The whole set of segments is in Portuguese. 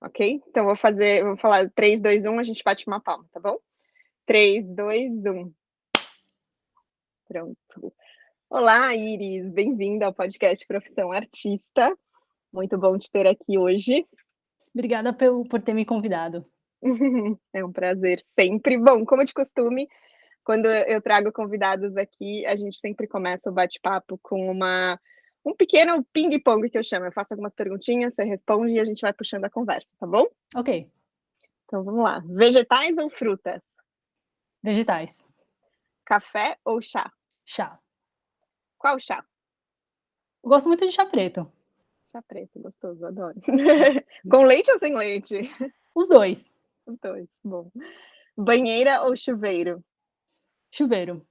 Ok? Então vou falar 3, 2, 1, a gente bate uma palma, tá bom? 3, 2, 1. Pronto. Olá, Iris, bem-vinda ao podcast Profissão Artista. Muito bom te ter aqui hoje. Obrigada por ter me convidado. É um prazer sempre. Bom, como de costume, quando eu trago convidados aqui, a gente sempre começa o bate-papo com um pequeno ping-pong que eu chamo. Eu faço algumas perguntinhas, você responde e a gente vai puxando a conversa, tá bom? Ok, Então vamos lá. Vegetais ou frutas? vegetais. Café ou chá? Chá. Qual chá? Gosto muito de chá preto. Chá preto, gostoso, adoro. Com leite ou sem leite? Os dois. Os dois, bom. Banheira ou chuveiro? Chuveiro.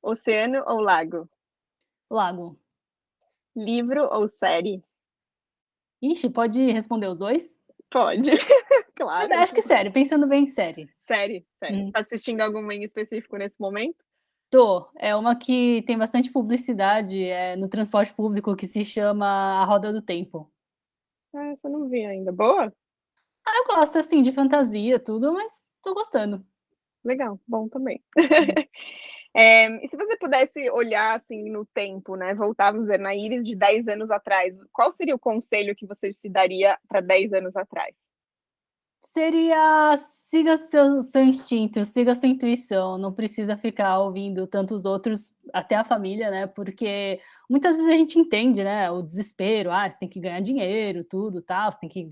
Oceano ou lago? Lago. Livro ou série? Ixi, pode responder os dois? Pode, Mas claro. acho que série, pensando bem em série. Série, série. Hum. Tá assistindo alguma em específico nesse momento? Tô. É uma que tem bastante publicidade, no transporte público, que se chama A Roda do Tempo. Ah, essa eu não vi ainda. Boa? Ah, eu gosto, assim, de fantasia, tudo, mas tô gostando. Legal, bom também. Hum. E se você pudesse olhar, assim, no tempo, né, voltar, vamos dizer, na Iris de 10 anos atrás, qual seria o conselho que você se daria para 10 anos atrás? Seria siga seu instinto, siga sua intuição, não precisa ficar ouvindo tantos outros, até a família, né, porque muitas vezes a gente entende, né, o desespero, você tem que ganhar dinheiro, tudo, tal, você tem que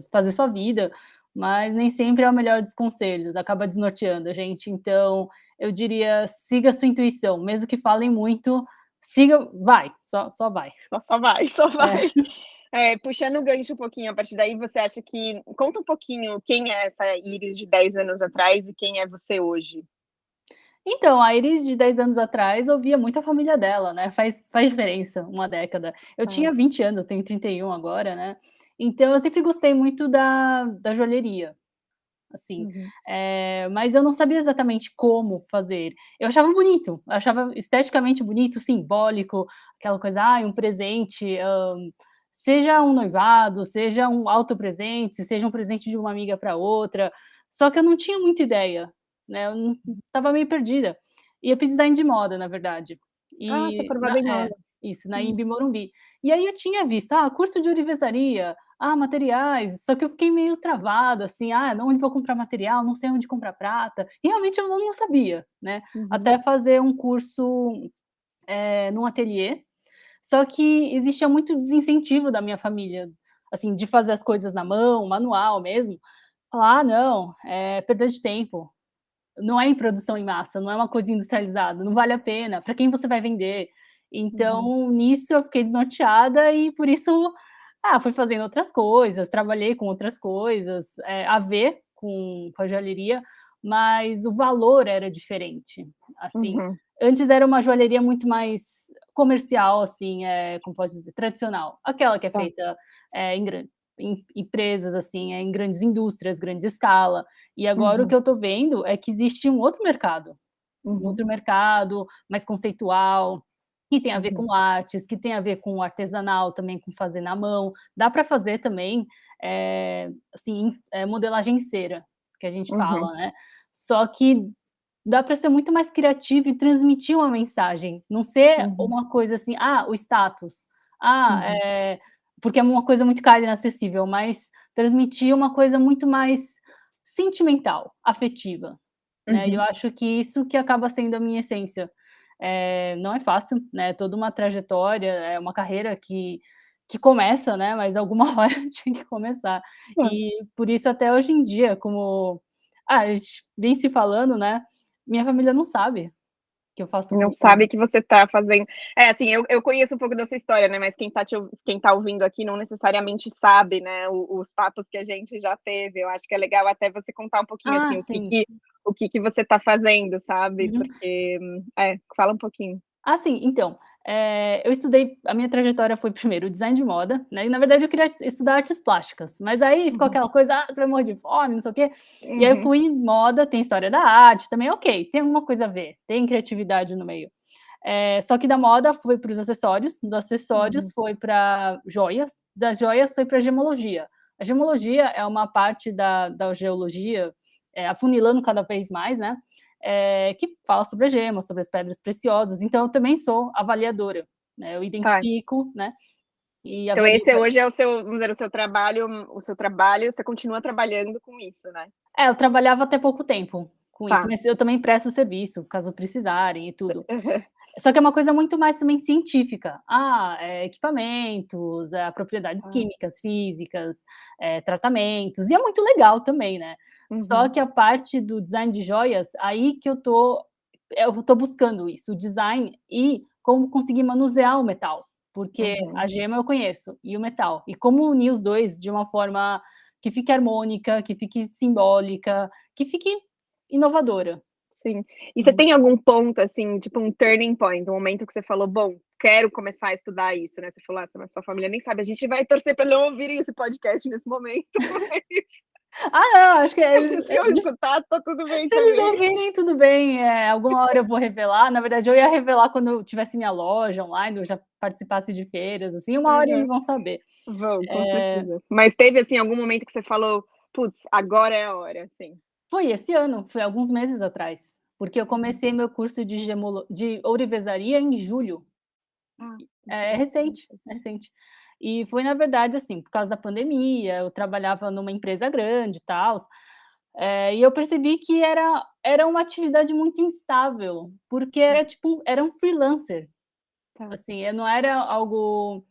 fazer sua vida, mas nem sempre é o melhor dos conselhos, acaba desnorteando a gente, então eu diria: siga sua intuição, mesmo que falem muito, siga, vai, só vai. Só vai, só É. vai. Puxando o gancho um pouquinho, a partir daí você acha que conta um pouquinho quem é essa Iris de 10 anos atrás e quem é você hoje? Então, a Iris de 10 anos atrás ouvia muito a família dela, né, faz diferença uma década. Eu tinha Faz. 20 anos, eu tenho 31 agora, né, então eu sempre gostei muito da joalheria, assim, Uhum. mas eu não sabia exatamente como fazer. Eu achava bonito, eu achava esteticamente bonito, simbólico, aquela coisa, um presente, seja um noivado, seja um autopresente, seja um presente de uma amiga para outra, só que eu não tinha muita ideia, né, eu não estava meio perdida. E eu fiz design de moda, na verdade. Ah, você é E formada em moda. isso, na Hum. Imbi Morumbi. E aí eu tinha visto, curso de orivesaria, materiais, só que eu fiquei meio travada, assim, onde vou comprar material, não sei onde comprar prata, e realmente eu não sabia, né, Uhum. até fazer um curso, num ateliê, só que existia muito desincentivo da minha família, assim, de fazer as coisas na mão, manual mesmo, falar: não, é perda de tempo, não é em produção em massa, não é uma coisa industrializada, não vale a pena, para quem você vai vender? Uhum. Então, nisso eu fiquei desnorteada e por isso, fui fazendo outras coisas, trabalhei com outras coisas, a ver com a joalheria, mas o valor era diferente, assim. Uhum. Antes era uma joalheria muito mais comercial, assim, como posso dizer, tradicional, aquela que é Tá. feita, em empresas, assim, em grandes indústrias, grande escala. E agora o que Uhum. eu estou vendo é que existe um Uhum. outro mercado mais conceitual, que tem a ver Uhum. com artes, que tem a ver com artesanal também, com fazer na mão. Dá para fazer também, assim, modelagem em cera, que a gente Uhum. fala, né. Só que dá para ser muito mais criativo e transmitir uma mensagem, não ser Uhum. uma coisa assim, o status, Uhum. porque é uma coisa muito cara e inacessível, mas transmitir uma coisa muito mais sentimental, afetiva, né, e eu Uhum. acho que isso que acaba sendo a minha essência. Não é fácil, né, toda uma trajetória, é uma carreira que começa, né, mas alguma hora tinha que começar. Hã. E por isso até hoje em dia, como, a gente vem se falando, né, minha família não sabe que eu faço Não curso. sabe que você tá fazendo assim, eu conheço um pouco da sua história, né, mas quem tá ouvindo aqui não necessariamente sabe, né, os papos que a gente já teve. Eu acho que é legal até você contar um pouquinho, assim, Sim. o que que você tá fazendo, sabe, Uhum. porque fala um pouquinho. Sim, então, eu estudei, a minha trajetória foi primeiro design de moda, né, e na verdade eu queria estudar artes plásticas, mas aí ficou Uhum. aquela coisa: você vai morrer de fome, não sei o quê", e aí eu Uhum. fui em moda, tem história da arte também, ok, tem alguma coisa a ver, tem criatividade no meio. Só que da moda foi para os acessórios, dos acessórios Uhum. foi para joias, das joias foi para gemologia. A gemologia é uma parte da geologia, afunilando cada vez mais, né, que fala sobre as gemas, sobre as pedras preciosas, então eu também sou avaliadora, né, eu Tá. identifico, né, e Então avalio. esse hoje é o seu, vamos dizer, o seu trabalho, você continua trabalhando com isso, né? Eu trabalhava até pouco tempo com isso, Tá. mas eu também presto serviço, caso precisarem e tudo. Só que é uma coisa muito mais também científica. Equipamentos, propriedades Ah, químicas, físicas, tratamentos, e é muito legal também, né. Só uhum, que a parte do design de joias, aí que eu tô buscando isso, o design e como conseguir manusear o metal, porque uhum. a gema eu conheço, e o metal, e como unir os 2 de uma forma que fique harmônica, que fique simbólica, que fique inovadora. Sim. E você Uhum. tem algum ponto, assim, tipo um turning point, um momento que você falou: "Bom, quero começar a estudar isso", né, você falou: "Ah, sua família nem sabe, a gente vai torcer para não ouvirem esse podcast nesse momento, mas Não, acho que se eu escutar, tá tudo bem se eles também". ouvirem, tudo bem, alguma hora eu vou revelar. Na verdade, eu ia revelar quando eu tivesse minha loja online, eu já participasse de feiras, assim, uma hora eles Aham. vão saber. Vão, com Eh, certeza. Mas teve, assim, algum momento que você falou: "Putz, agora é a hora", assim? Foi esse ano, foi alguns meses atrás, porque eu Uhum. comecei meu curso de ourivesaria em julho. Ah, É interessante. recente, é recente. E foi, na verdade, assim, por causa da pandemia, eu trabalhava numa empresa grande e tals, e eu percebi que era uma atividade muito instável, porque era um freelancer, Tá. assim, não era algo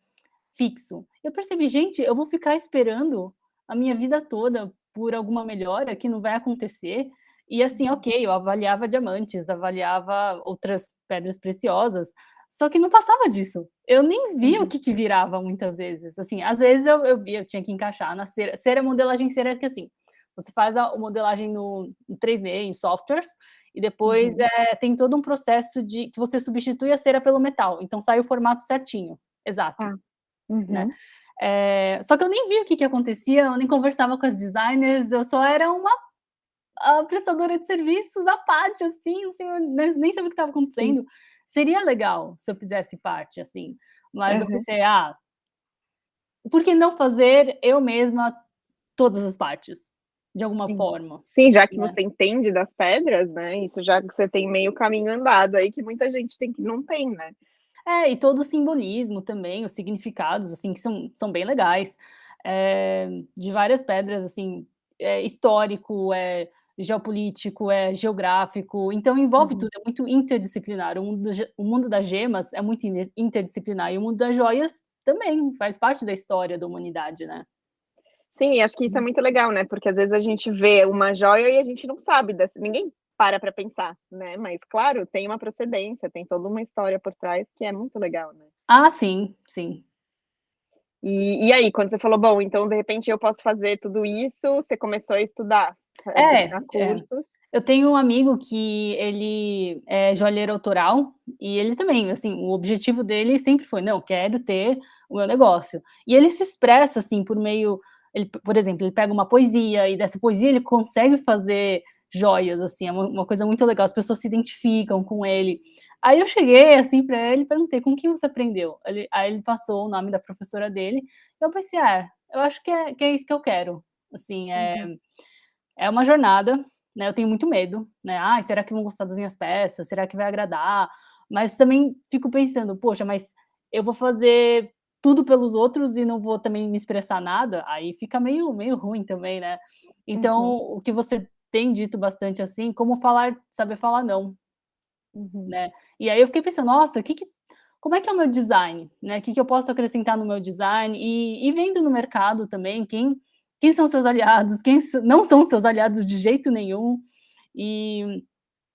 fixo. Eu percebi: "Gente, eu vou ficar esperando a minha vida toda por alguma melhora que não vai acontecer". E assim, Uhum, ok, eu avaliava diamantes, avaliava outras pedras preciosas, só que não passava disso. Eu nem via o uhum, que virava muitas vezes. Assim, às vezes eu via, eu tinha que encaixar na cera. Cera, modelagem cera é que assim, você faz a modelagem no 3D, em softwares, e depois, uhum. tem todo um processo de que você substitui a cera pelo metal, então sai o formato certinho, exato. Tá. Né. Uhum. Só que eu nem vi o que que acontecia, eu nem conversava com as designers, eu só era uma, prestadora de serviços à parte, assim, assim, eu nem sabia o que estava Sim. acontecendo. Seria legal se eu fizesse parte, assim, mas eu Aham. pensei: por que não fazer eu mesma todas as partes, de alguma Sim. forma, Sim, já que né. você entende das pedras, né, isso já que você tem meio caminho andado aí que muita gente tem que não tem, né. E todo o simbolismo também, os significados, assim, que são bem legais, de várias pedras, assim, histórico, geopolítico, geográfico, então envolve Uhum. tudo, é muito interdisciplinar. O mundo das gemas é muito interdisciplinar e o mundo das joias também, faz parte da história da humanidade, né. Sim, e acho que isso é Hum. muito legal, né, porque às vezes a gente vê uma joia e a gente não sabe dessa, ninguém para pensar, né, mas claro, tem uma procedência, tem toda uma história por trás que é muito legal, né. Sim, sim. E aí, quando você falou: "Bom, então de repente eu posso fazer tudo isso", você começou a estudar, a É, buscar é. cursos. Eu tenho um amigo que ele é joalheiro autoral e ele também, assim, o objetivo dele sempre foi: "Não, quero ter o meu negócio". E ele se expressa, assim, por exemplo, ele pega uma poesia e dessa poesia ele consegue fazer joias, assim, é uma coisa muito legal, as pessoas se identificam com ele. Aí eu cheguei, assim, para ele e perguntei: "Com quem você aprendeu?". Aí ele passou o nome da professora dele, eu pensei: eu acho que é isso que eu quero". Assim, Uhum, é uma jornada, né, eu tenho muito medo, né, será que vão gostar das minhas peças? Será que vai agradar?". Mas também fico pensando: "Poxa, mas eu vou fazer tudo pelos outros e não vou também me expressar nada?". Aí fica meio ruim também, né. Então, uhum, o que você tem dito bastante, assim, como saber falar não, uhum, né. E aí eu fiquei pensando: "Nossa, como é que é o meu design, né, o que que eu posso acrescentar no meu design?". E vendo no mercado também quem são seus aliados, quem não são seus aliados de jeito nenhum,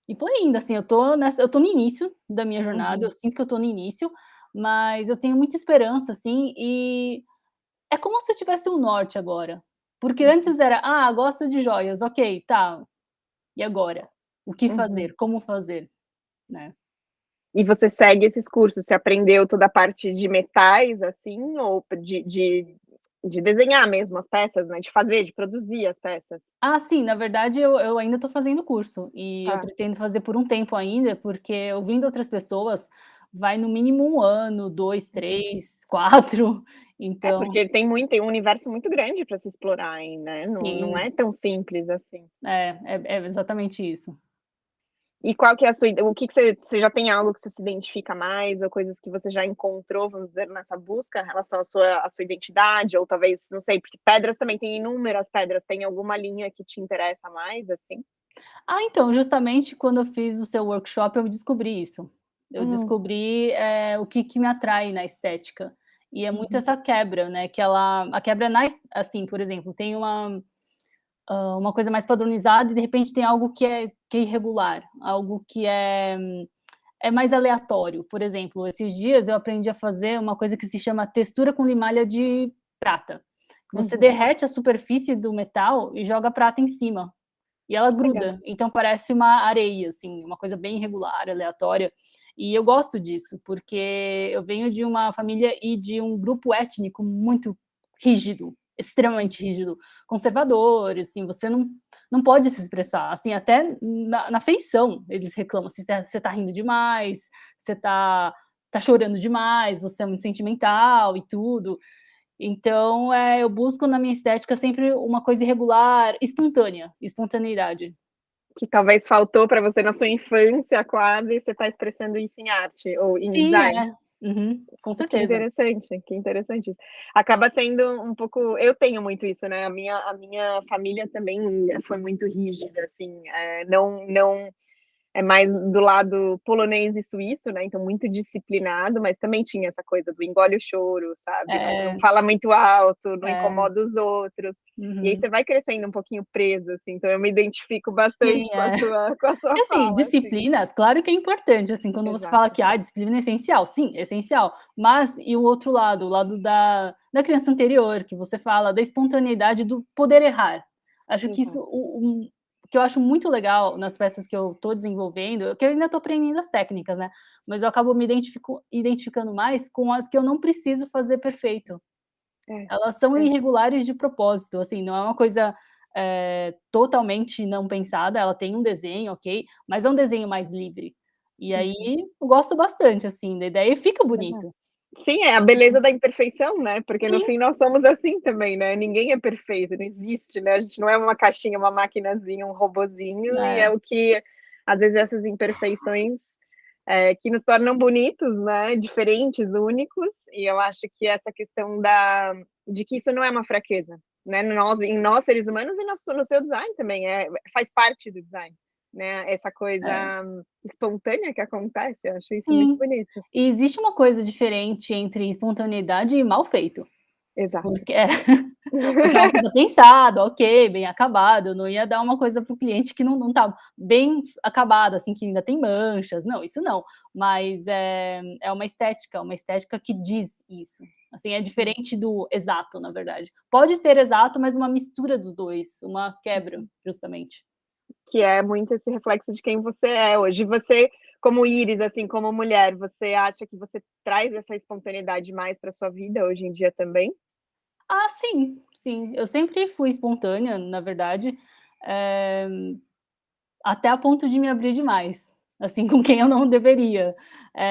e foi indo, assim, eu tô no início da minha jornada, eu uhum, sinto que eu tô no início, mas eu tenho muita esperança, assim, e é como se eu tivesse um norte agora, porque uhum, antes era: gosto de joias, ok, tá, e agora? O que uhum. fazer? Como fazer?", né. E você segue esses cursos, você aprendeu toda a parte de metais, assim, ou de desenhar mesmo as peças, né, de fazer, de produzir as peças? Sim, na verdade eu ainda estou fazendo curso, e eu Tá. pretendo fazer por um tempo ainda, porque ouvindo outras pessoas, vai no mínimo 1 ano, 2, Uhum, 3, 4, É, Então, porque tem um universo muito grande para se explorar aí, né, não sim, é tão simples assim. é exatamente isso. E qual que é a sua ide o que que você já tem algo que você se identifica mais ou coisas que você já encontrou, vamos dizer, nessa busca em relação à sua identidade ou talvez, não sei, porque pedras também tem inúmeras pedras, tem alguma linha que te interessa mais, assim? Ah, então, justamente quando eu fiz o seu workshop, eu descobri isso. Eu Hum, descobri, o que que me atrai na estética. E é muito uhum, essa quebra, né, que ela a quebra na es assim, por exemplo, tem uma coisa mais padronizada e de repente tem algo que é irregular, algo que é mais aleatório. Por exemplo, esses dias eu aprendi a fazer uma coisa que se chama textura com limalha de prata. Você uhum. derrete a superfície do metal e joga prata em cima. E ela Legal. gruda, então parece uma areia, assim, uma coisa bem irregular, aleatória. E eu gosto disso, porque eu venho de uma família e de um grupo étnico muito rígido, extremamente rígido, conservador, assim, você não pode se expressar, assim, até na feição eles reclamam, se você tá rindo demais, você tá chorando demais, você é muito sentimental e tudo. Então, eu busco na minha estética sempre uma coisa irregular, espontânea, espontaneidade. Que talvez faltou para você na sua infância quase, e você está expressando isso em arte ou em Sim, design. é. Uhum, com Que certeza. interessante, que interessante isso. Acaba sendo um pouco eu tenho muito isso, né, a minha família também foi muito rígida, assim, não é mais do lado polonês e suíço, né, então muito disciplinado, mas também tinha essa coisa do engole o choro, sabe, não É, fala muito alto, não é. incomoda os outros, e aí Uhum. você vai crescendo um pouquinho preso, assim, então eu me identifico Sim, bastante com a é. sua E assim, fala, assim. disciplinas, claro que é importante, assim, quando você fala Exato. que, disciplina é essencial, sim, é essencial, mas e o outro lado, o lado da criança anterior, que você fala da espontaneidade do poder errar. Acho que isso Exato. o que eu acho muito legal nas peças que eu tô desenvolvendo, que eu ainda tô aprendendo as técnicas, né, mas eu acabo me identificando mais com as que eu não preciso fazer perfeito. É, Elas são é. irregulares de propósito, assim, não é uma coisa, totalmente não pensada, ela tem um desenho, ok, mas é um desenho mais livre. E aí, Uhum. eu gosto bastante, assim, da ideia e fica Legal. bonito. Sim, é a beleza da imperfeição, né, porque no Sim, fim nós somos assim também, né, ninguém é perfeito, não existe, né, a gente não é uma caixinha, uma maquinazinha, um robozinho e é é, o que, às vezes, essas imperfeições, que nos tornam bonitos, né, diferentes, únicos, e eu acho que essa questão de que isso não é uma fraqueza, né, em nós seres humanos e no seu design também, faz parte do design, né, essa é, coisa espontânea que acontece, eu acho isso muito sim. bonito. E existe uma coisa diferente entre espontaneidade e mal feito, Exato. porque porque é uma coisa pensada, ok, bem acabado, eu não ia dar uma coisa para o cliente que não tá bem acabada, assim, que ainda tem manchas, não, isso não. Mas é uma estética que diz isso. Assim, é Sim. diferente do exato, na verdade. Pode ter exato, mas uma mistura dos 2, uma quebra, justamente. Que é muito esse reflexo de quem você é hoje. Você, como Iris, assim, como mulher, você acha que você traz essa espontaneidade mais para sua vida hoje em dia também? Ah, sim, sim, eu sempre fui espontânea, na verdade, eh até a ponto de me abrir demais, assim, com quem eu não deveria.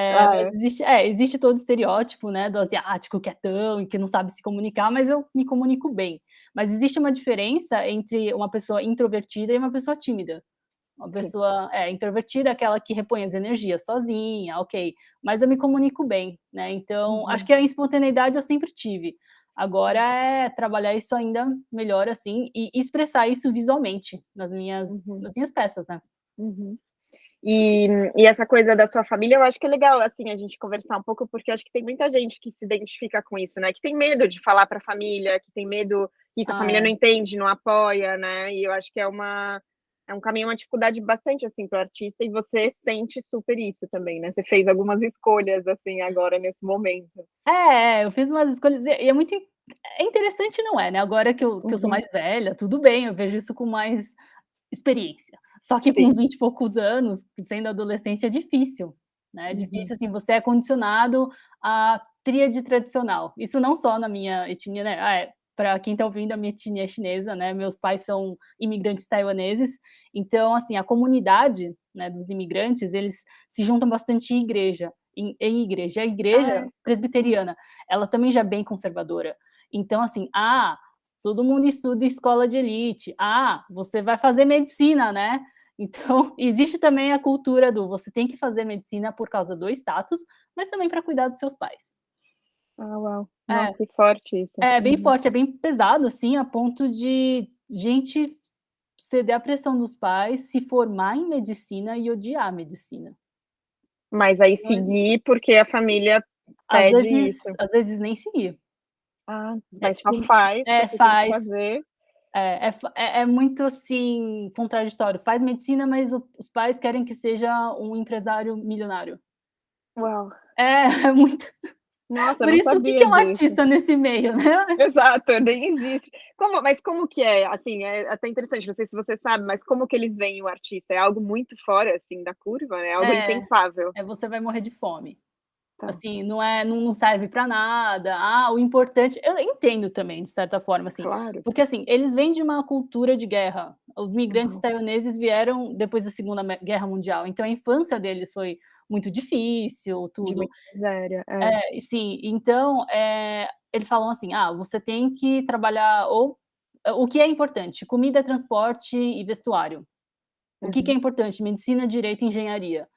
Ah, Mas é? existe todo o estereótipo, né, do asiático quietão e que não sabe se comunicar, mas eu me comunico bem. Mas existe uma diferença entre uma pessoa introvertida e uma pessoa tímida. Uma Sim. pessoa introvertida é aquela que repõe as energias sozinha, ok, mas eu me comunico bem, né, então acho Uhum, que a espontaneidade eu sempre tive. Agora uhum, é trabalhar isso ainda melhor, assim, e expressar isso visualmente uhum, nas minhas peças, né. uhum. E e essa coisa da sua família, eu acho que é legal, assim, a gente conversar um pouco, porque eu acho que tem muita gente que se identifica com isso, né, que tem medo de falar para a família, que tem medo que isso a Ah, família não é. entende, não apoia, né, e eu acho que é um caminho, uma dificuldade bastante, assim, para o artista e você sente super isso também, né, você fez algumas escolhas, assim, agora nesse momento. Eu fiz umas escolhas e é muito é interessante não é, né, agora que eu sou Uhum. mais velha, tudo bem, eu vejo isso com mais experiência. Só que com Sim. 20 e poucos anos, sendo adolescente, é difícil, né, é Uhum. difícil, assim, você é condicionado à tríade tradicional. Isso não só na minha etnia, né, pra quem tá ouvindo, a minha etnia é chinesa, né, meus pais são imigrantes taiwaneses, então, assim, a comunidade, né, dos imigrantes, eles se juntam bastante em igreja. em igreja. A Ah, igreja é? presbiteriana, ela também já é bem conservadora. Então, assim, todo mundo estuda em escola de elite. Você vai fazer medicina, né? Então, existe também a cultura do você tem que fazer medicina por causa do status, mas também para cuidar dos seus pais. Ah, uau. É, Nossa, que forte isso. é bem Uhum. forte, é bem pesado, assim, a ponto de gente ceder à pressão dos pais, se formar em medicina e odiar a medicina. Mas aí Então, seguir, porque a família pede isso. às vezes nem seguir. Ah, É mas só tipo faz, porque tem que faz, fazer. é muito, assim, contraditório. Faz medicina, mas os pais querem que seja um empresário milionário. Uau! É, é muito Nossa, eu por não isso, o que que sabia é um disso. artista nesse meio, né? Exato, nem existe. Como que é? Assim, é até interessante, não sei se você sabe, mas como que eles veem o artista? É algo muito fora, assim, da curva? É algo É, impensável? você vai morrer de fome. Tá. Assim, não serve para nada. O importante eu entendo também, de certa forma, assim, Claro. porque, assim, eles vêm de uma cultura de guerra. Os migrantes Uhum. taiwaneses vieram depois da Segunda Guerra Mundial, então a infância deles foi muito difícil, De tudo. muita miséria, é. E sim, então, eles falam assim: você tem que trabalhar ou o que é importante? Comida, transporte e vestuário. O que é Uhum, importante? Medicina, direito e engenharia.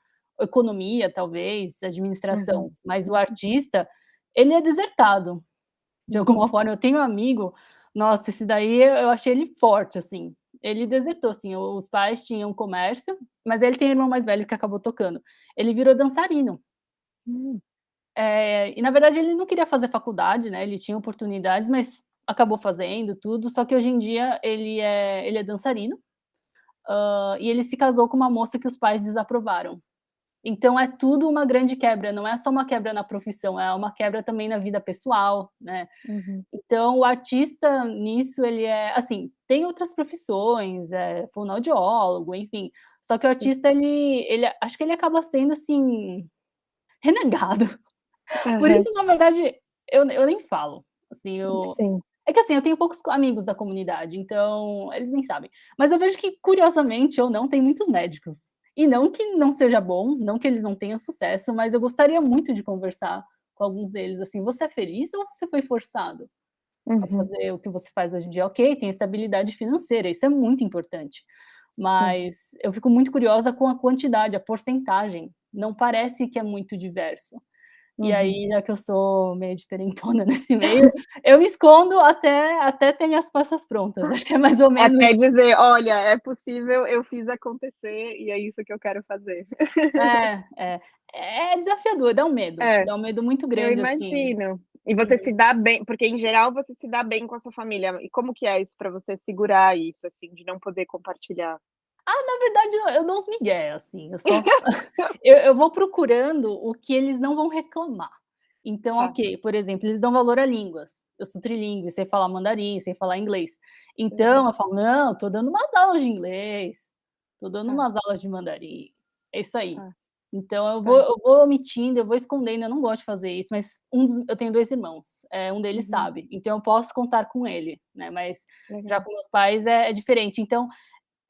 Economia, talvez, uhum, administração, mas o artista, ele é desertado, de uhum. alguma forma. Eu tenho um amigo, nossa, esse daí eu achei ele forte, assim. Ele desertou, assim, os pais tinham comércio, mas ele tem um irmão mais velho que acabou tocando. Ele virou dançarino. Hum, E na verdade ele não queria fazer faculdade, né, ele tinha oportunidades, mas acabou fazendo tudo, só que hoje em dia ele é dançarino, e ele se casou com uma moça que os pais desaprovaram. Então é tudo uma grande quebra, não é só uma quebra na profissão, é uma quebra também na vida pessoal, né. uhum, Então o artista nisso ele é assim, tem outras profissões, fonoaudiólogo, enfim, só que o sim. artista ele acho que ele acaba sendo, assim, renegado. Por Aham, isso, na verdade, eu nem falo, assim, sim. é que, assim, eu tenho poucos amigos da comunidade, então eles nem sabem. Mas eu vejo que, curiosamente ou não, tem muitos médicos. E não que não seja bom, não que eles não tenham sucesso, mas eu gostaria muito de conversar com alguns deles, assim: "Você é feliz ou você foi forçado a Uhum, fazer o que você faz hoje em dia?". Ok, tem estabilidade financeira, isso é muito importante, sim. mas eu fico muito curiosa com a quantidade, a porcentagem, não parece que é muito diverso. E Uhum. aí, já que eu sou meio diferentona nesse meio, eu me escondo até ter minhas peças prontas. Acho que é mais ou menos Até dizer: "Olha, é possível, eu fiz acontecer e é isso que eu quero fazer". é, é. É desafiador, É, dá um medo muito eu grande, assim. imagino. E você se Uhum. dá bem porque em geral você se dá bem com a sua família. E como que é isso pra você segurar isso, assim, de não poder compartilhar? Na verdade, eu dou uns migué, assim, eu vou procurando o que eles não vão reclamar. Então, Tá. ok, por exemplo, eles dão valor a línguas. Eu sou trilingue, sei falar mandarim, sei falar inglês. Uhum. Então eu falo: "Não, tô dando umas aulas de inglês, tô dando Tá, umas aulas de mandarim". É isso aí. tá, Então tá. eu vou omitindo, eu vou escondendo, eu não gosto de fazer isso, mas eu tenho 2 irmãos, um deles Uhum. sabe, então eu posso contar com ele, né, mas já Legal. com meus pais é diferente. Então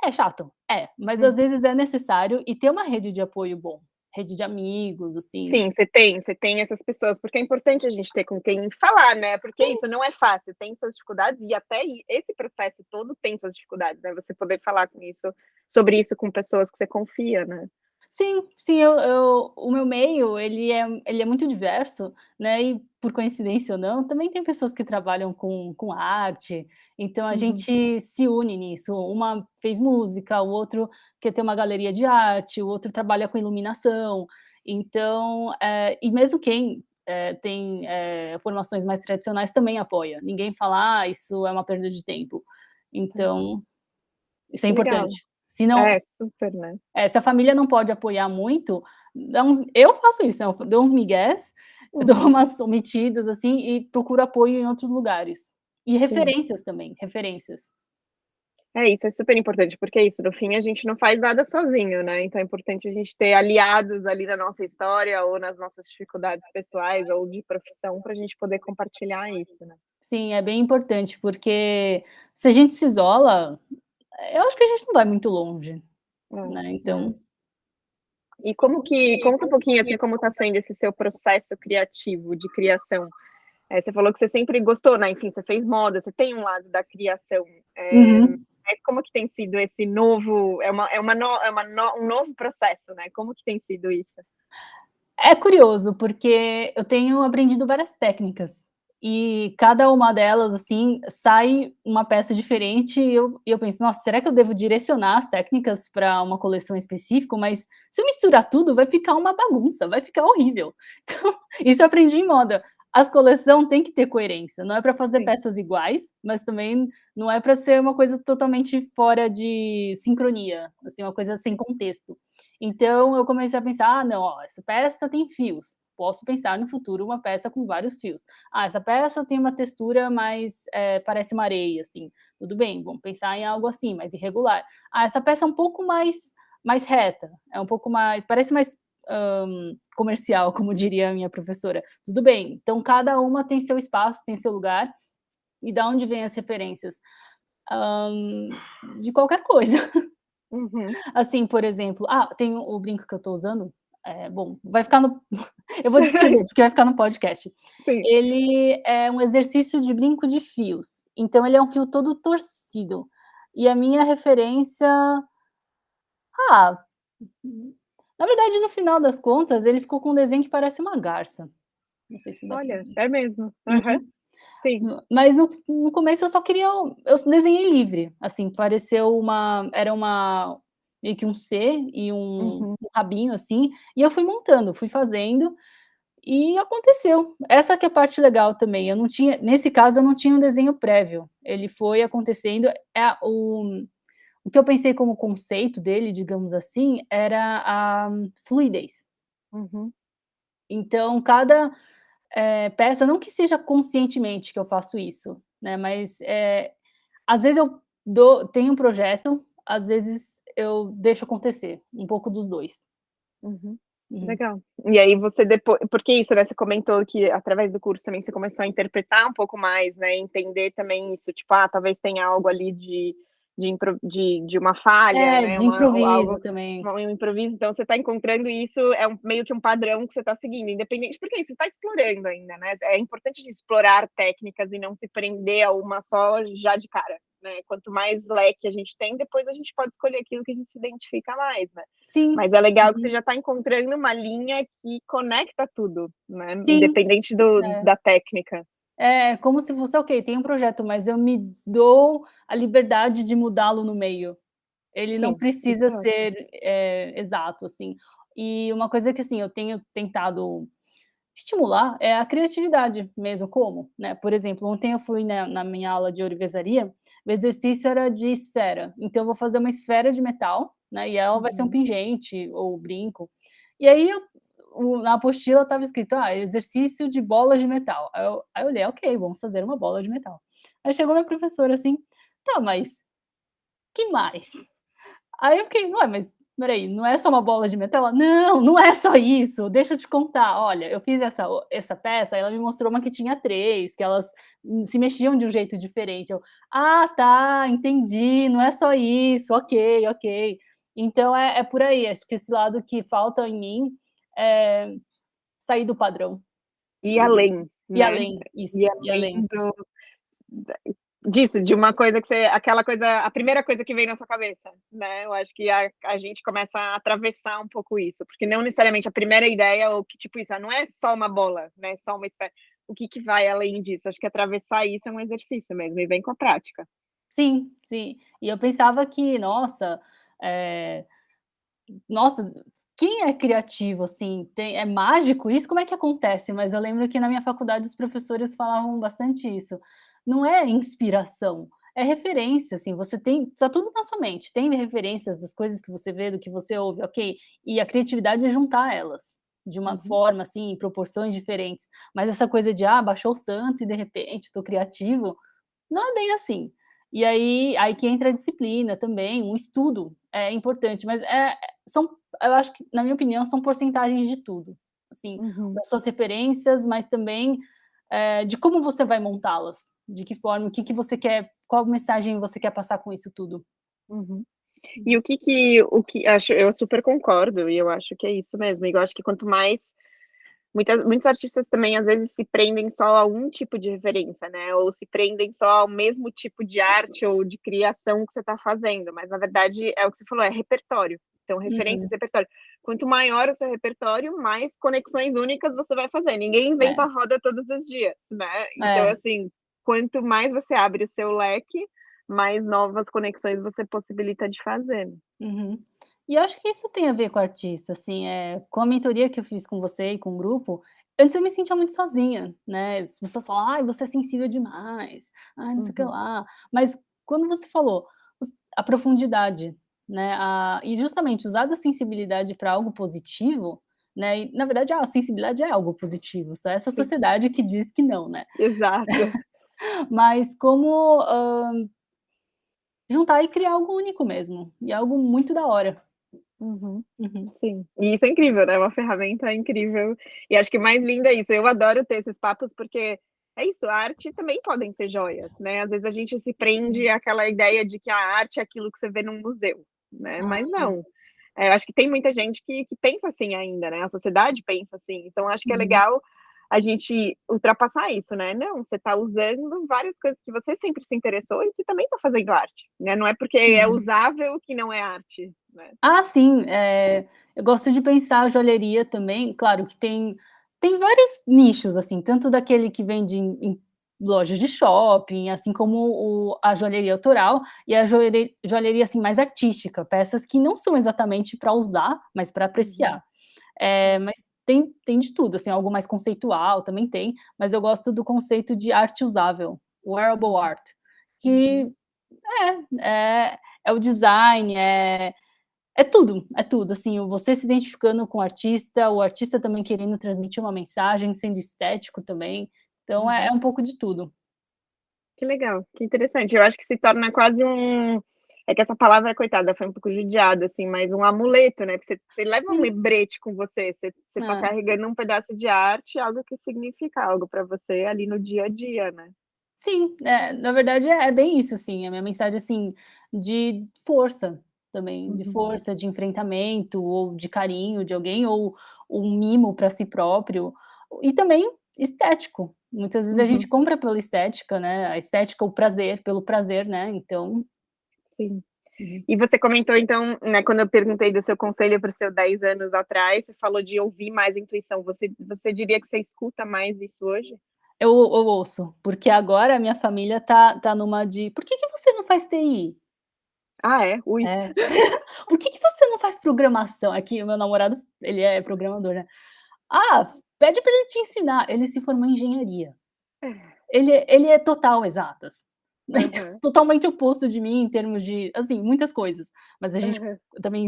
é chato, mas às Hum. vezes é necessário e ter uma rede de apoio bom, rede de amigos, assim. Sim, você tem essas pessoas, porque é importante a gente ter com quem falar, né, porque isso não é fácil, tem suas dificuldades e até esse processo todo tem suas dificuldades, né, você poder falar com isso sobre isso com pessoas que você confia, né. Sim, sim, o meu meio, ele é muito diverso, né, e por coincidência ou não, também tem pessoas que trabalham com arte, então a Uhum. gente se une nisso. Uma fez música, o outro quer ter uma galeria de arte, o outro trabalha com iluminação. Então, e mesmo quem, tem, formações mais tradicionais também apoia. Ninguém fala: isso é uma perda de tempo". Tá, Então, isso é que legal. importante. Se não É, super, né. se a família não pode apoiar muito, dá uns eu faço isso, né, eu dou uns migués, eu dou Uhum. umas omitidas, assim, e procuro apoio em outros lugares. E Sim. referências também, referências. É, isso é super importante, porque é isso, no fim a gente não faz nada sozinho, né, então é importante a gente ter aliados ali na nossa história ou nas nossas dificuldades pessoais ou de profissão pra gente poder compartilhar isso, né. Sim, é bem importante, porque se a gente se isola, eu acho que a gente não vai muito longe, É, né, é. então E conta um pouquinho, assim, como está sendo esse seu processo criativo, de criação. Você falou que você sempre gostou, né, enfim, você fez moda, você tem um lado da criação, Uhum. mas como que tem sido esse novo um novo processo, né, como que tem sido isso? É curioso, porque eu tenho aprendido várias técnicas, e cada uma delas, assim, sai uma peça diferente e eu penso: "Nossa, será que eu devo direcionar as técnicas para uma coleção específica? Mas se eu misturar tudo, vai ficar uma bagunça, vai ficar horrível". Então, isso eu aprendi em moda. As coleção tem que ter coerência, não é para fazer Sim. peças iguais, mas também não é para ser uma coisa totalmente fora de sincronia, assim, uma coisa sem contexto. Então eu comecei a pensar: "Ah, não, ó, essa peça tem fios, posso pensar no futuro uma peça com vários fios. Ah, essa peça tem uma textura mais, parece uma areia, assim, tudo bem, vamos pensar em algo assim, mais irregular. Ah, essa peça é um pouco mais reta, é um pouco mais parece mais, comercial, como diria a minha professora. Tudo bem, então cada uma tem seu espaço, tem seu lugar, e da onde vêm as referências? Hã, de qualquer coisa. Uhum. Assim, por exemplo, tem o brinco que eu estou usando, bom, vai ficar no eu vou descrever, porque vai ficar no podcast. Sim. Ele é um exercício de brinco de fios, então ele é um fio todo torcido, e a minha referência ah, na verdade, no final das contas, ele ficou com um desenho que parece uma garça, não sei se dá pra Olha, ver. é mesmo. Aham. Uhum. Sim. Mas no começo eu só queria eu desenhei livre, assim, pareceu era uma meio que um C e Uhum. um rabinho, assim, e eu fui montando, fui fazendo, e aconteceu. Essa que é a parte legal também, eu não tinha nesse caso eu não tinha um desenho prévio, ele foi acontecendo, o que eu pensei como conceito dele, digamos assim, era a fluidez. Uhum. Então cada peça, não que seja conscientemente que eu faço isso, né, mas, às vezes eu tenho um projeto, às vezes eu deixo acontecer, um pouco dos 2. Uhum. Uhum. Legal. E aí você depois porque isso, né, você comentou que através do curso também você começou a interpretar um pouco mais, né, entender também isso, tipo, talvez tenha algo ali de uma falha, É, né, de uma ou algo improviso também. um improviso, então você está encontrando isso, é meio que um padrão que você está seguindo, independente porque você está explorando ainda, né, é importante a gente explorar técnicas e não se prender a uma só já de cara, né, quanto mais leque a gente tem, depois a gente pode escolher aquilo que a gente se identifica mais, né. Sim, Mas é legal que você uhum, já está encontrando uma linha que conecta tudo, né, sim. independente É. da técnica. É como se fosse: "Ok, tem um projeto, mas eu me dou a liberdade de mudá-lo no meio". Ele não Sim, isso precisa é ótimo. ser, exato, assim. E uma coisa que, assim, eu tenho tentado estimular é a criatividade mesmo, como, né, por exemplo, ontem eu fui na minha aula de ourivesaria, o exercício era de esfera, então eu vou fazer uma esfera de metal, né, e ela vai ser um Uhum. pingente ou brinco. E aí na apostila estava escrito: exercício de bolas de metal. Aí eu olhei: "Ok, vamos fazer uma bola de metal". Aí chegou minha professora assim: "Tá, mas que mais?". Aí eu fiquei: "Ué, mas espera aí, não é só uma bola de metal?". Ela: "Não, não é só isso, deixa eu te contar, olha, eu fiz essa peça", aí ela me mostrou uma que tinha 3, que elas, se mexiam de um jeito diferente. Eu: "Ah, tá, entendi, não é só isso, ok, ok". Então é por aí, acho que esse lado que falta em mim, é sair do padrão, Ir digamos assim. além, Ir né, além, isso, ir ir além além. da disso, de uma coisa que você aquela coisa a primeira coisa que vem na sua cabeça, né, eu acho que a gente começa a atravessar um pouco isso, porque não necessariamente a primeira ideia ou que tipo isso, não é só uma bola, né, só uma esfera, o que que vai além disso? Acho que atravessar isso é um exercício mesmo e vem com a prática. Sim, sim. E eu pensava que, nossa, eh nossa, quem é criativo, assim, é mágico isso? Como é que acontece? Mas eu lembro que na minha faculdade os professores falavam bastante isso. Não é inspiração, é referência, assim, você tem tá tudo na sua mente, tem referências das coisas que você vê, do que você ouve, ok, e a criatividade é juntar elas, de uma Uhum. forma, assim, em proporções diferentes. Mas essa coisa de: baixou o santo e de repente estou criativo", não é bem assim. E aí que entra a disciplina também, um estudo é importante, mas, são eu acho que, na minha opinião, são porcentagens de tudo, assim, Uhum. das suas referências, mas também, de como você vai montá-las, de que forma, o que que você quer, qual mensagem você quer passar com isso tudo. Uhum. E o que acho eu super concordo e eu acho que é isso mesmo, e eu acho que quanto mais muitos artistas também às vezes se prendem só a um tipo de referência, né, ou se prendem só ao mesmo tipo de arte ou de criação que você está fazendo, mas na verdade é o que você falou, é repertório. Então referências, Uhum. repertório. Quanto maior o seu repertório, mais conexões únicas você vai fazer. Ninguém inventa É, a roda todos os dias, né. Então é. assim, quanto mais você abre o seu leque, mais novas conexões você possibilita de fazer. Uhum. E eu acho que isso tem a ver com o artista, assim, com a mentoria que eu fiz com você e com o grupo, antes eu me sentia muito sozinha, né, as pessoas falam: "Ai, você é sensível demais, ai, não sei o que Uhum, lá", mas quando você falou, a profundidade, né, e justamente usar da sensibilidade para algo positivo, né, e na verdade a sensibilidade é algo positivo, só essa sim, sociedade que diz que não, né. exato. Mas como, juntar e criar algo único mesmo, e algo muito da hora. Uhum. Uhum. Sim, e isso é incrível, né, uma ferramenta incrível, e acho que mais lindo é isso, eu adoro ter esses papos, porque é isso, a arte também podem ser joias, né, às vezes a gente se prende àquela ideia de que a arte é aquilo que você vê num museu, né, mas Ah, não, eu acho que tem muita gente que pensa assim ainda, né, a sociedade pensa assim, então acho que é uhum, legal a gente ultrapassar isso, né, não, você está usando várias coisas que você sempre se interessou e você também está fazendo arte, né, não é porque é uhum. usável que não é arte, né. Ah, sim, eu gosto de pensar a joalheria também, claro que tem vários nichos, assim, tanto daquele que vende em lojas de shopping, assim como a joalheria autoral e a joalheria, assim, mais artística, peças que não são exatamente para usar, mas para Uhum, apreciar. Mas tem de tudo, assim, algo mais conceitual também tem, mas eu gosto do conceito de arte usável, wearable uhum, art, uhum. que é o design, é tudo, assim, o você se identificando com o artista também querendo transmitir uma mensagem, sendo estético também, então é Uhum. um pouco de tudo. Que legal, que interessante. Eu acho que se torna quase um é que essa palavra, coitada, foi um pouco judiada, assim, mas um amuleto, né, porque você leva um Sim, lembrete com você, você tá é. carregando um pedaço de arte, algo que significa algo para você ali no dia a dia, né. Sim, na verdade é bem isso, assim, a minha mensagem, assim, de força também, de Uhum, força, de enfrentamento ou de carinho de alguém ou um mimo para si próprio, e também estético. Muitas vezes a gente uhum, compra pela estética, né, a estética, o prazer, pelo prazer, né, então sim. uhum. E você comentou então, né, quando eu perguntei do seu conselho para o seu 10 anos atrás, você falou de ouvir mais a intuição, você diria que você escuta mais isso hoje? Eu ouço, porque agora a minha família tá numa de: "Por que que você não faz TI?" Ah é? Ui. É. "Por que que você não faz programação?" Aqui o meu namorado, ele é programador, né. "Ah, pede pra ele te ensinar." Ele se formou em engenharia. Ele é total exatas, né, então Aham, totalmente oposto de mim em termos de, assim, muitas coisas, mas a gente aham. também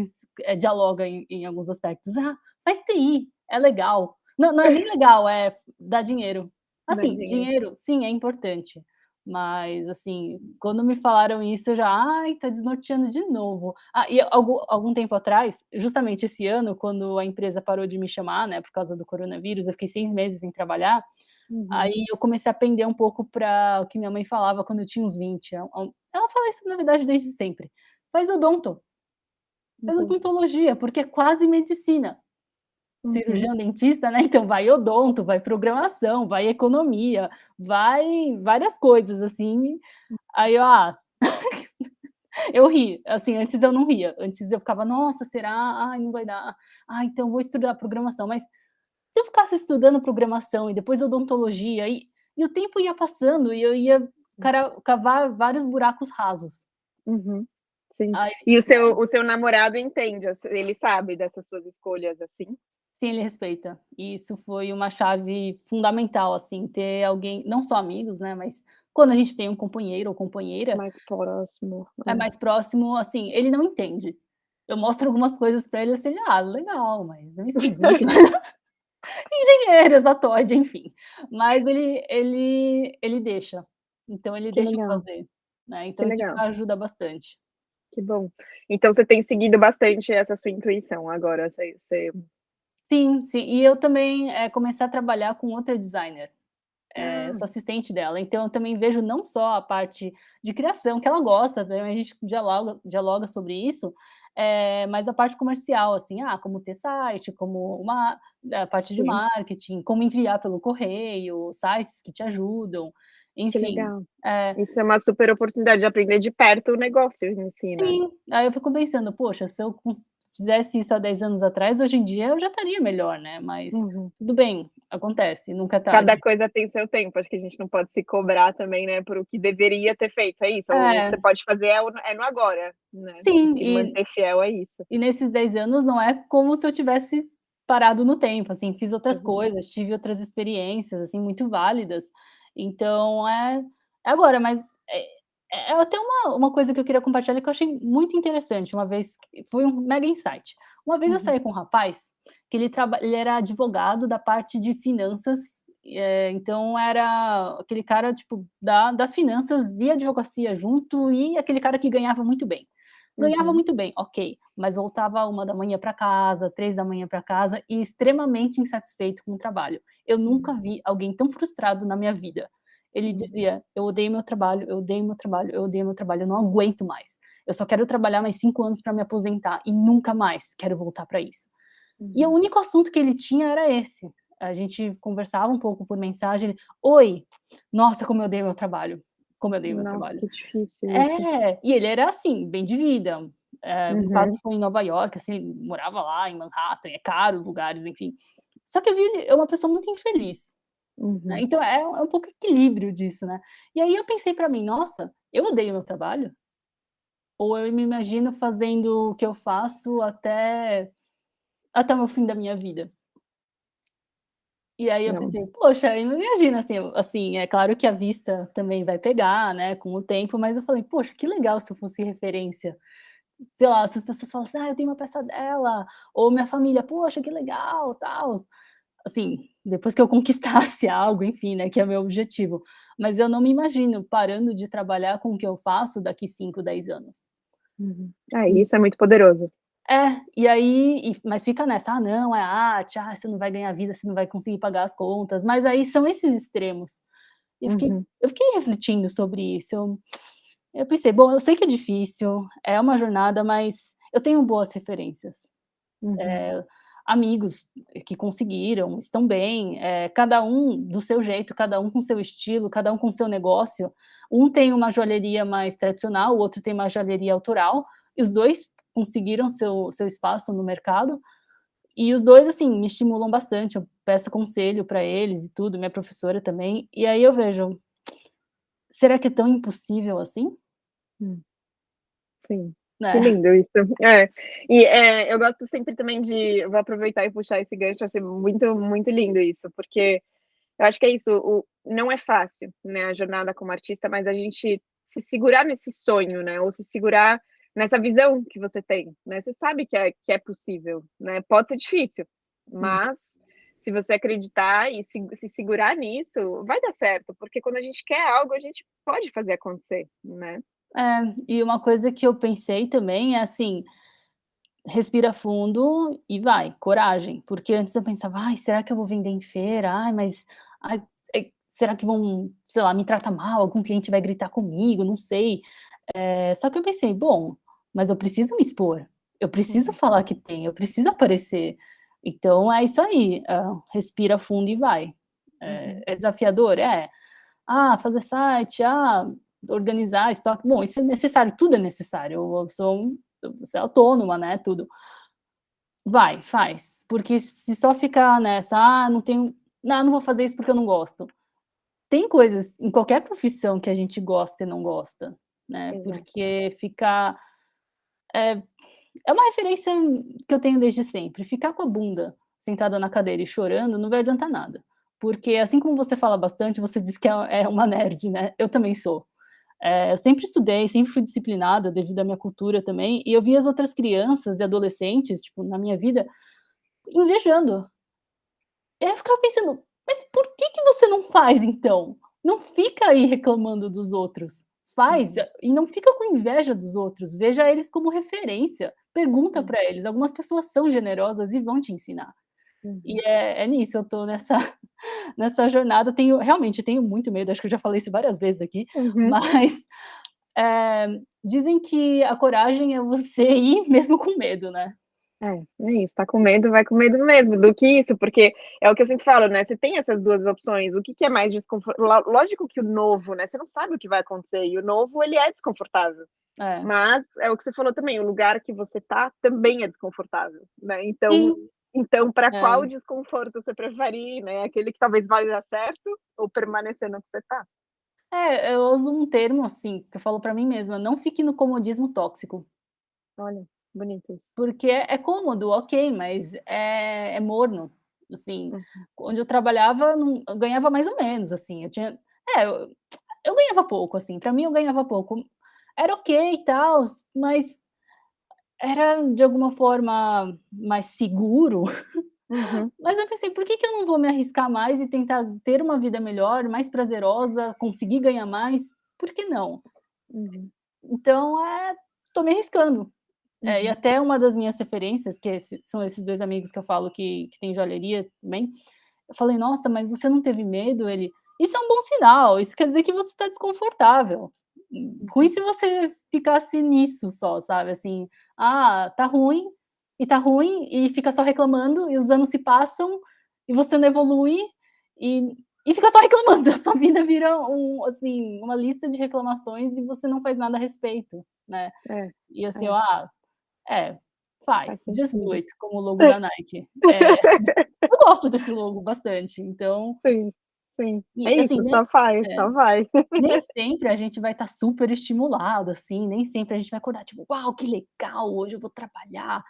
dialoga em alguns aspectos. "Ah, faz TI, é legal." Não é nem legal, dá dinheiro. Dá Assim, dinheiro. dinheiro, sim, é importante, mas, assim, quando me falaram isso eu já: "Ai, tá desnorteando de novo." Ah, e algum tempo atrás, justamente esse ano, quando a empresa parou de me chamar, né, por causa do coronavírus, eu fiquei 6 meses sem trabalhar. Uhum, Aí eu comecei a pender um pouco para o que minha mãe falava quando eu tinha uns 20. Ela fala isso na verdade desde sempre: "Faz odonto, faz uhum, odontologia, porque é quase medicina." uhum. Cirurgião dentista, né, então vai odonto, vai programação, vai economia, vai várias coisas, assim. Aí eu: "Ah." Eu ri, assim, antes eu não ria, antes eu ficava: "Nossa, será? Ai, não vai dar. Ah, então vou estudar programação." Mas se eu ficasse estudando programação e depois odontologia e o tempo ia passando e eu ia cavar vários buracos rasos. Uhum, sim. Aí E o seu namorado entende, ele sabe dessas suas escolhas, assim? sim, ele respeita. E isso foi uma chave fundamental, assim, ter alguém, não só amigos, né, mas quando a gente tem um companheiro ou companheira, Mais próximo, é é. mais próximo, assim, ele não entende. Eu mostro algumas coisas pra ele, assim, ele: "Ah, legal, mas é meio esquisito." Engenheiro, exatóide, enfim. Mas ele deixa. Então ele Que deixa eu legal, fazer, né, que então isso legal, já ajuda bastante. que bom. Então você tem seguido bastante essa sua intuição agora, você Sim, sim. E eu também, comecei a trabalhar com outra designer. Ah, sou assistente dela, então eu também vejo não só a parte de criação, que ela gosta, né, a gente dialoga sobre isso, mas a parte comercial, assim, como ter site, como a parte de sim, marketing, como enviar pelo correio, sites que te ajudam, que enfim. legal. É, Isso é uma super oportunidade de aprender de perto o negócio em si, né. sim, aí eu fico pensando: "Poxa, se eu fizesse isso há 10 anos atrás, hoje em dia eu já estaria melhor, né", mas Uhum. tudo bem, acontece, nunca é Cada tarde. coisa tem seu tempo, acho que a gente não pode se cobrar também, né, por o que deveria ter feito, é isso, o que É, você pode fazer é no agora, né, e sim, se manter fiel a isso. e nesses 10 anos não é como se eu tivesse parado no tempo, assim, fiz outras Uhum, coisas, tive outras experiências, assim, muito válidas, então é agora, mas é até uma coisa que eu queria compartilhar que eu achei muito interessante, uma vez foi um mega insight. Uma vez eu uhum, saí com um rapaz que ele era advogado da parte de finanças, então era aquele cara, tipo, das finanças e advocacia junto, e aquele cara que ganhava muito bem. Ganhava uhum, muito bem, ok, mas voltava 1 da manhã para casa, 3 da manhã para casa e extremamente insatisfeito com o trabalho. Eu nunca uhum, vi alguém tão frustrado na minha vida. Ele uhum, dizia: "Eu odeio meu trabalho, eu odeio meu trabalho, eu odeio meu trabalho, eu não aguento mais. Eu só quero trabalhar mais 5 anos para me aposentar e nunca mais quero voltar para isso". E o uhum. único assunto que ele tinha era esse. A gente conversava um pouco por mensagem, ele: "Oi, nossa, como eu odeio meu trabalho, como eu odeio meu Nossa, trabalho". que difícil isso. É, e ele era, assim, bem de vida, no caso Uhum, foi em Nova York, assim, ele morava lá em Manhattan, é caro os lugares, enfim. Só que eu vi ele é uma pessoa muito infeliz, né, uhum. então é um pouco equilíbrio disso, né. E aí eu pensei pra mim: "Nossa, eu odeio meu trabalho? Ou eu me imagino fazendo o que eu faço até o fim da minha vida?". E aí eu Não. pensei: "Poxa, eu me imagino, assim, é claro que a vista também vai pegar, né, com o tempo, mas eu falei: 'Poxa, que legal se eu fosse referência'". Sei lá, se as pessoas falam assim: "Ah, eu tenho uma peça dela", ou minha família: "Poxa, que legal, tals". Assim, depois que eu conquistasse algo, enfim, né, que é o meu objetivo. Mas eu não me imagino parando de trabalhar com o que eu faço daqui 5, 10 anos. Uhum. É, isso é muito poderoso. E aí mas fica nessa: "Ah, não, é arte, você não vai ganhar vida, você não vai conseguir pagar as contas", mas aí são esses extremos. E Uhum, eu fiquei refletindo sobre isso, eu pensei: "Bom, eu sei que é difícil, é uma jornada, mas eu tenho boas referências". uhum, Amigos que conseguiram, estão bem, cada um do seu jeito, cada um com seu estilo, cada um com seu negócio. Um tem uma joalheria mais tradicional, o outro tem uma joalheria autoral, e os 2 conseguiram seu espaço no mercado, e os 2 assim, me estimulam bastante, eu peço conselho para eles e tudo, minha professora também, e aí eu vejo: "Será que é tão impossível assim?", hum. Sim, que né. lindo isso. É, e, eu gosto sempre também eu vou aproveitar e puxar esse gancho, achei muito, muito lindo isso, porque eu acho que é isso, não é fácil, né, a jornada como artista, mas a gente se segurar nesse sonho, né, ou se segurar nessa visão que você tem, né, você sabe que é possível, né, pode ser difícil, Hum. mas se você acreditar e se segurar nisso, vai dar certo, porque quando a gente quer algo, a gente pode fazer acontecer, né. E uma coisa que eu pensei também é assim: respira fundo e vai, coragem, porque antes eu pensava: "Ai, será que eu vou vender em feira? Ai, mas, ai, será que vão, sei lá, me tratar mal? Algum cliente vai gritar comigo? Não sei". Só que eu pensei: "Bom, mas eu preciso me expor, eu preciso Uhum, falar que tem, eu preciso aparecer". Então é isso aí, respira fundo e vai. uhum, É desafiador? É. Fazer site, organizar estoque, bom, isso é necessário, tudo é necessário, você é autônoma, né, tudo. Vai, faz, porque se só ficar nessa: não tenho não vou fazer isso porque eu não gosto". Tem coisas em qualquer profissão que a gente gosta e não gosta, né, exato. porque ficar é é uma referência que eu tenho desde sempre, ficar com a bunda sentada na cadeira e chorando não vai adiantar nada, porque assim como você fala bastante, você diz que é uma nerd, né, eu também sou. Eu sempre estudei, sempre fui disciplinada devido à minha cultura também, e eu via as outras crianças e adolescentes, tipo, na minha vida, invejando. E aí eu ficava pensando: "Mas por que que você não faz então? Não fica aí reclamando dos outros, faz Uhum, e não fica com inveja dos outros, veja eles como referência, pergunta hum, pra eles, algumas pessoas são generosas e vão te ensinar". E uhum. é nisso, eu tô nessa nessa jornada, realmente tenho muito medo, acho que eu já falei isso várias vezes aqui, Uhum. mas, dizem que a coragem é você ir mesmo com medo, né. É isso, tá com medo, vai com medo mesmo, do que isso, porque é o que eu sempre falo, né, você tem essas 2 opções, o que que é mais lógico que o novo, né, você não sabe o que vai acontecer, e o novo ele é desconfortável, É. mas é o que você falou também, o lugar que você tá também é desconfortável, né, então Sim, pra qual é. desconforto você prefere ir, né, aquele que talvez vai dar certo ou permanecer no que você tá? É, eu uso um termo, assim, que eu falo pra mim mesma: "Não fique no comodismo tóxico", Olha, bonito isso. porque é cômodo, ok, mas é morno, assim. Uhum, Onde eu trabalhava eu ganhava mais ou menos, assim, eu ganhava pouco, assim, pra mim eu ganhava pouco. Era ok e tals, mas era de alguma forma mais seguro. uhum, Mas eu pensei: "Por que que eu não vou me arriscar mais e tentar ter uma vida melhor, mais prazerosa, conseguir ganhar mais? Por que não?". uhum, Então, tô me arriscando. E uhum, até uma das minhas referências, que são esses 2 amigos que eu falo que têm joalheria também, eu falei: "Nossa, mas você não teve medo?". Ele: "Isso é um bom sinal, isso quer dizer que você está desconfortável. Ruim uhum, se você ficasse nisso só, sabe, assim, tá ruim, tá ruim, e fica só reclamando, e os anos se passam, e você não evolui, e fica só reclamando, a sua vida vira assim, uma lista de reclamações e você não faz nada a respeito, né". é, E assim, é, é, faz faz, just do sentido. it, como o logo da Nike. Eu gosto desse logo bastante, então Sim, sim. É e assim, isso, só faz, é, só vai. nem sempre a gente vai estar super estimulado, assim, nem sempre a gente vai acordar tipo: "Uau, que legal, hoje eu vou trabalhar".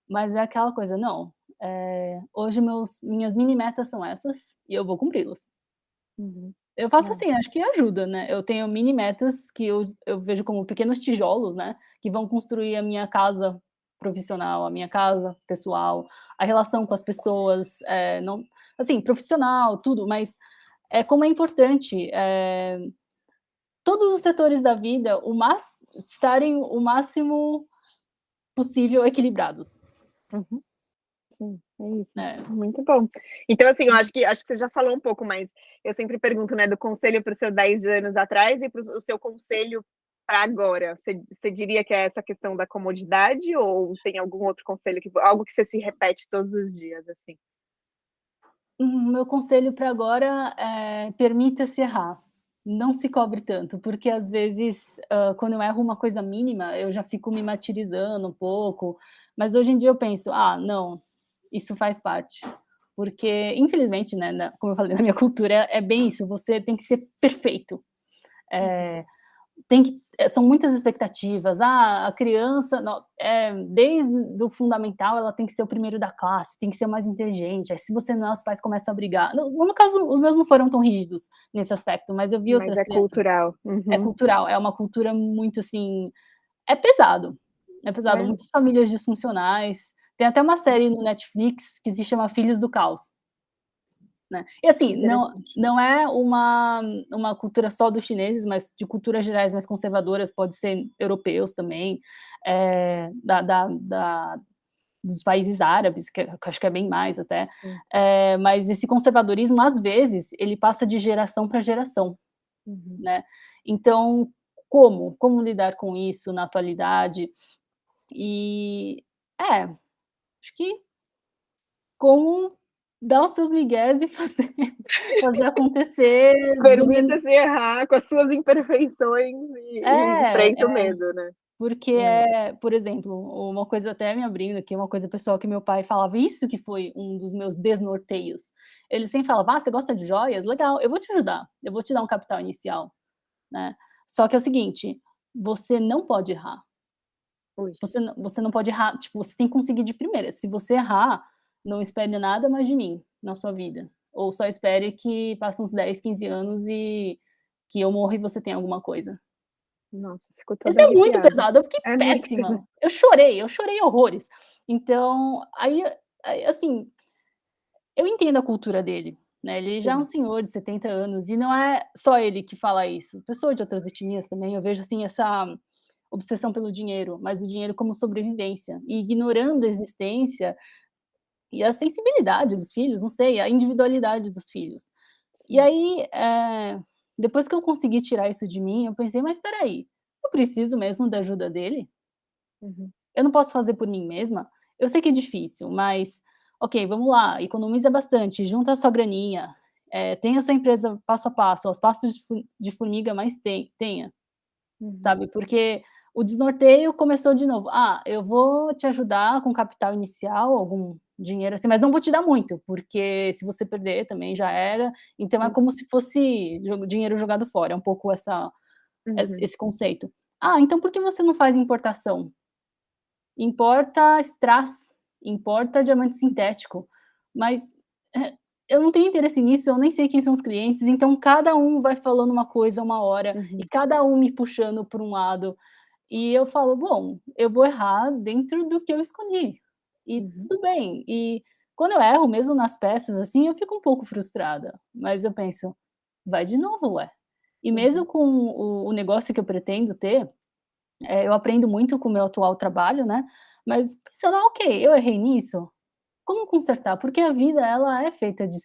Mas é aquela coisa, não, hoje minhas mini metas são essas, e eu vou cumpri-las. Uhum. Eu faço É. assim, acho que ajuda, né, eu tenho mini metas que eu vejo como pequenos tijolos, né, que vão construir a minha casa profissional, a minha casa pessoal, a relação com as pessoas, não assim, profissional, tudo, mas como é importante, todos os setores da vida, estarem o máximo possível equilibrados, Uhum. Sim, é isso. né. Muito bom. Então, assim, eu acho que você já falou um pouco, mas eu sempre pergunto, né, do conselho para o seu 10 anos atrás e para o seu conselho para agora. Você diria que é essa questão da comodidade ou tem algum outro conselho algo que você se repete todos os dias, assim? Meu conselho para agora é: permita-se errar, não se cobre tanto, porque às vezes, quando eu erro uma coisa mínima, eu já fico me martirizando um pouco, mas hoje em dia eu penso: "Ah, não, isso faz parte", porque infelizmente, né, como eu falei, na minha cultura é bem isso, você tem que ser perfeito. Uhum. Eh Tem que são muitas expectativas. A criança, nossa, desde o fundamental, ela tem que ser o primeiro da classe, tem que ser o mais inteligente, aí se você não é, os pais começam a brigar. No caso, os meus não foram tão rígidos nesse aspecto, mas eu vi Mas outras é crianças. cultural. É Uhum. cultural, é uma cultura muito, assim, é pesado, é pesado. É, Muitas famílias disfuncionais. Tem até uma série no Netflix que se chama Filhos do Caos. Né. E assim, interessante. não é uma cultura só dos chineses, mas de culturas gerais mais conservadoras, pode ser europeus também, dos países árabes, que eu acho que é bem mais até, Sim. mas esse conservadorismo, às vezes, ele passa de geração para geração, Uhum. né. Então, como lidar com isso na atualidade? E acho que como dar os seus migués e fazer fazer acontecer do men Permita-se errar com as suas imperfeições e enfrenta o é, medo, né. porque É. por exemplo, uma coisa até me abrindo aqui, uma coisa pessoal que meu pai falava, isso que foi um dos meus desnorteios. Ele sempre falava: "Ah, você gosta de joias? Legal, eu vou te ajudar, eu vou te dar um capital inicial", né. Só que é o seguinte, você não pode errar. Ui, Você não pode errar, tipo, você tem que conseguir de primeira. Se você errar, não espere nada mais de mim na sua vida, ou só espere que passem uns 10, 15 anos e que eu morra e você tenha alguma coisa. nossa, fico Isso toda é muito arrepiada. pesado, eu fiquei É muito pesado. péssima. Eu chorei horrores. Então, aí, assim, eu entendo a cultura dele, né, ele já é um Sim. senhor de 70 anos e não é só ele que fala isso, pessoas de outras etnias também, eu vejo, assim, essa obsessão pelo dinheiro, mas o dinheiro como sobrevivência, e ignorando a existência e a sensibilidade dos filhos, não sei, a individualidade dos filhos. E sim. aí, depois que eu consegui tirar isso de mim, eu pensei: "Mas espera aí, eu preciso mesmo da ajuda dele? Uhum, Eu não posso fazer por mim mesma?". Eu sei que é difícil, mas, ok, vamos lá, economiza bastante, junta a sua graninha, tenha a sua empresa passo a passo, aos passos de formiga, mas tenha. uhum, Sabe, porque o desnorteio começou de novo: "Ah, eu vou te ajudar com capital inicial, algum dinheiro, assim, mas não vou te dar muito, porque se você perder também já era". Então é como se fosse dinheiro jogado fora, é um pouco uhum, esse conceito. "Ah, então por que você não faz importação? Importa strass, importa diamante sintético". Mas, eu não tenho interesse nisso, eu nem sei quem são os clientes, então cada um vai falando uma coisa uma hora, e uhum, cada um me puxando por um lado. E eu falo: "Bom, eu vou errar dentro do que eu escolhi, e uhum, tudo bem". E quando eu erro, mesmo nas peças, assim, eu fico um pouco frustrada, mas eu penso: "Vai de novo, ué". E mesmo uhum, com o negócio que eu pretendo ter, eu aprendo muito com o meu atual trabalho, né, mas pensando: "Ah, ok, eu errei nisso, como consertar?". Porque a vida, ela é feita de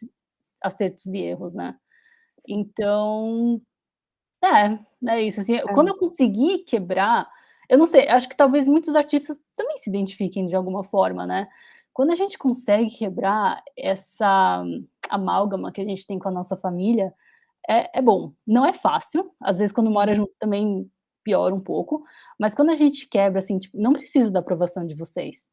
acertos e erros, né. sim. Então é isso, assim, quando É. eu consegui quebrar, eu não sei, acho que talvez muitos artistas também se identifiquem de alguma forma, né. Quando a gente consegue quebrar essa amálgama que a gente tem com a nossa família, é bom. Não é fácil, às vezes quando mora Uhum, junto também piora um pouco, mas quando a gente quebra, assim, tipo: "Não preciso da aprovação de vocês".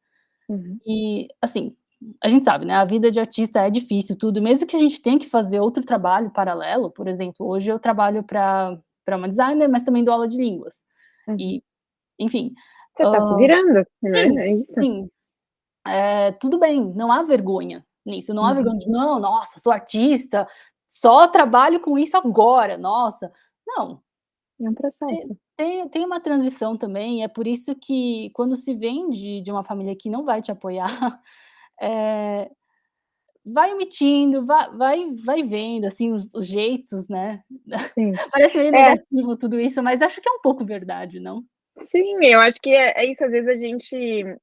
uhum, E, assim, a gente sabe, né, a vida de artista é difícil, tudo, mesmo que a gente tenha que fazer outro trabalho paralelo, por exemplo, hoje eu trabalho para uma designer, mas também dou aula de línguas. uhum. E, enfim, Você tá se hã, virando, né, sim, é isso. sim, tudo bem, não há vergonha nisso, não há Uhum. vergonha de: "Não, nossa, sou artista, só trabalho com isso agora, nossa". Não, É um processo. tem uma transição também, é por isso que quando se vem de uma família que não vai te apoiar, eh vai omitindo, vai vendo, assim, os jeitos, né. Sim. Parece meio É. negativo tudo isso, mas acho que é um pouco verdade, não? Sim, eu acho que é isso, às vezes a gente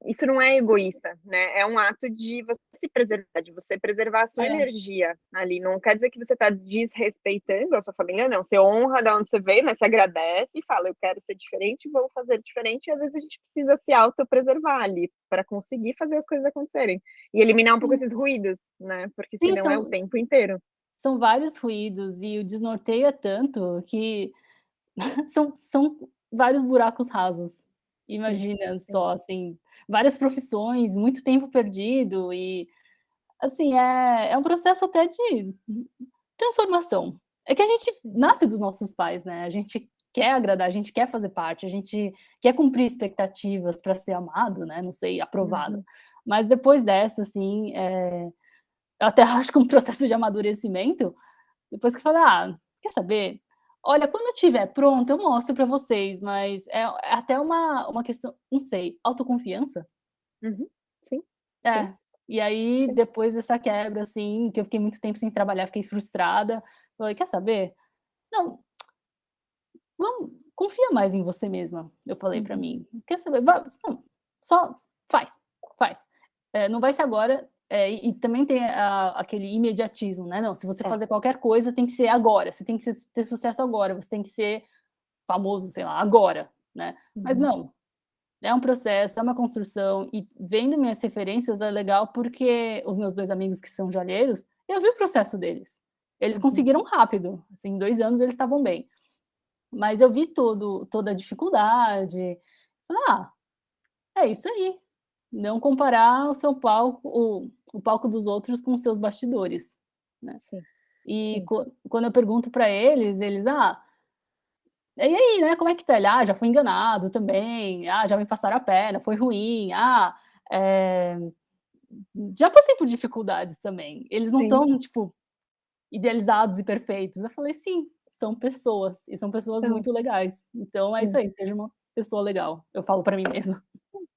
isso não é egoísta, né, é um ato de você se preservar, de você preservar a sua É. energia ali, não quer dizer que você está desrespeitando a sua família não, você honra da onde você veio, né, você agradece e fala: "Eu quero ser diferente, vou fazer diferente", e às vezes a gente precisa se autopreservar ali, para conseguir fazer as coisas acontecerem, e eliminar um pouco Sim, esses ruídos, né, porque sim, senão é o tempo inteiro. são vários ruídos e o desnorteio é tanto que são vários buracos rasos. Sim, Imagina sim. só, assim, várias profissões, muito tempo perdido e, assim, é um processo até de transformação. É que a gente Uhum, nasce dos nossos pais, né, a gente quer agradar, a gente quer fazer parte, a gente quer cumprir expectativas para ser amado, né, não sei, aprovado. uhum, Mas depois dessa, assim, eu até acho que um processo de amadurecimento, depois que eu falei: "Ah, quer saber? Olha, quando eu estiver pronta eu mostro para vocês", mas é até uma questão, não sei, autoconfiança? uhum. Sim, sim, É. E aí, sim. depois dessa quebra, assim, que eu fiquei muito tempo sem trabalhar, fiquei frustrada, falei: "Quer saber? Não, vamos, confia mais em você mesma", eu falei pra Uhum, mim. "Quer saber? Não, só faz, faz. Não vai ser agora", e também tem aquele imediatismo, né, "Não, se você é. fazer qualquer coisa tem que ser agora, você tem que ter sucesso agora, você tem que ser famoso, sei lá, agora", né. Mas Uhum, não, é um processo, é uma construção, e vendo minhas referências é legal, porque os meus 2 amigos que são joalheiros, eu vi o processo deles. Eles uhum, conseguiram rápido, assim, em 2 anos eles estavam bem. Mas eu vi toda a dificuldade, falei: "Ah, é isso aí, não comparar o seu palco o palco dos outros com os seus bastidores", né. sim, E sim. quando eu pergunto pra eles, eles: "Ah, e aí, né, como é que tá?" Ele: "Ah, já fui enganado também. Ah, já me passaram a perna, foi ruim. Ah, eh, já passei por dificuldades também". Eles não Sim, são, tipo, idealizados e perfeitos. Eu falei: "Sim, são pessoas, e são pessoas então, muito legais. Então é isso sim. aí, seja uma pessoa legal", eu falo pra mim mesma.